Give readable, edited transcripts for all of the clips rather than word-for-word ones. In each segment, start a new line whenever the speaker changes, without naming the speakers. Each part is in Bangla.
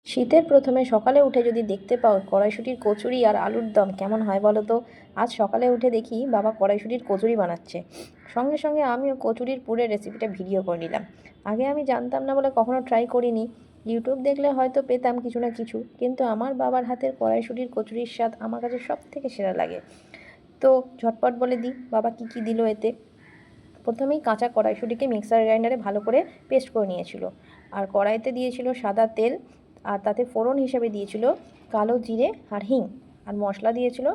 শীতের প্রথমে সকালে উঠে যদি দেখতে পাও কড়াইশুঁটির কচুরি আর আলুর দম কেমন হয় বলো তো। আজ সকালে উঠে দেখি বাবা কড়াইশুঁটির কচুরি বানাচ্ছে। সঙ্গে সঙ্গে আমিও কচুরির পুরের রেসিপিটা ভিডিও করে নিলাম। আগে আমি জানতাম না বলে কখনো ট্রাই করিনি। ইউটিউব দেখলে হয়তো পেতাম কিছু না কিছু, কিন্তু আমার বাবার হাতের কড়াইশুঁটির কচুরির স্বাদ আমার কাছে সব থেকে সেরা লাগে। তো ঝটপট বলে দিই বাবা কী কী দিল এতে। প্রথমেই কাঁচা কড়াইশুঁটিকে মিক্সার গ্রাইন্ডারে ভালো করে পেস্ট করে নিয়েছিল। আর কড়াইতে দিয়েছিল সাদা তেল, আর তাতে ফোড়ন হিসেবে দিয়েছিল কালো জিরে আর হিং। আর মশলা দিয়েছিল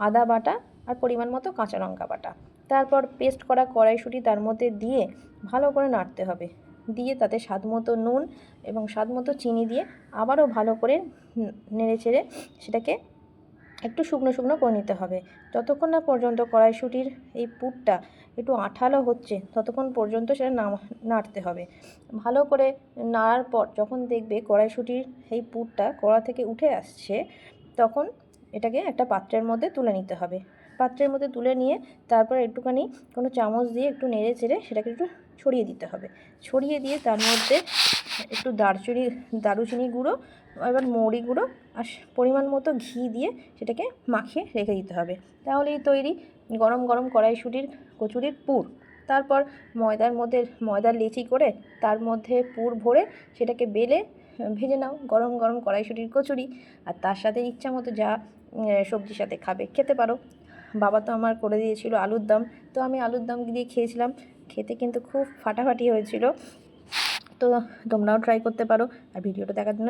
আদা বাটা আর পরিমাণ মতো কাঁচা লঙ্কা বাটা। তারপর পেস্ট করা কড়াইশুঁটি তার মধ্যে দিয়ে ভালো করে নাড়তে হবে। দিয়ে তাতে স্বাদ মতো নুন এবং স্বাদ মতো চিনি দিয়ে আবারও ভালো করে নেড়ে চেড়ে সেটাকে একটু শুকনো শুকনো করে নিতে হবে। যতক্ষণ না পর্যন্ত কড়াইশুঁটির এই পুরটা একটু আঠালো হচ্ছে ততক্ষণ পর্যন্ত সেটা নাড়তে হবে। ভালো করে নাড়ার পর যখন দেখবে কড়াইশুঁটির এই পুরটা কড়া থেকে উঠে আসছে, তখন এটাকে একটা পাত্রের মধ্যে তুলে নিতে হবে। পাত্রের মধ্যে তুলে নিয়ে তারপর একটুখানি কোনো চামচ দিয়ে একটু নেড়ে চেড়ে সেটাকে একটু ছড়িয়ে দিতে হবে। ছড়িয়ে দিয়ে তার মধ্যে একটু দারুচিনি গুঁড়ো, এবার মৌরি গুঁড়ো আর পরিমাণ মতো ঘি দিয়ে সেটাকে মাখিয়ে রেখে দিতে হবে। তাহলেই তৈরি গরম গরম কড়াইশুঁটির কচুরির পুর। তারপর ময়দার লেচি করে তার মধ্যে পুর ভরে সেটাকে বেলে ভেজে নাও গরম গরম কড়াইশুঁটির কচুরি। আর তার সাথে ইচ্ছা মতো যা সবজির সাথে খাবে খেতে পারো। বাবা তো আমার করে দিয়েছিল আলুর দম, তো আমি আলুর দম দিয়ে খেয়েছিলাম। খেতে কিন্তু খুব ফাটাফাটি হয়েছিল। তো তোমরাও ট্রাই করতে পারো। আর ভিডিওটা দেখার জন্য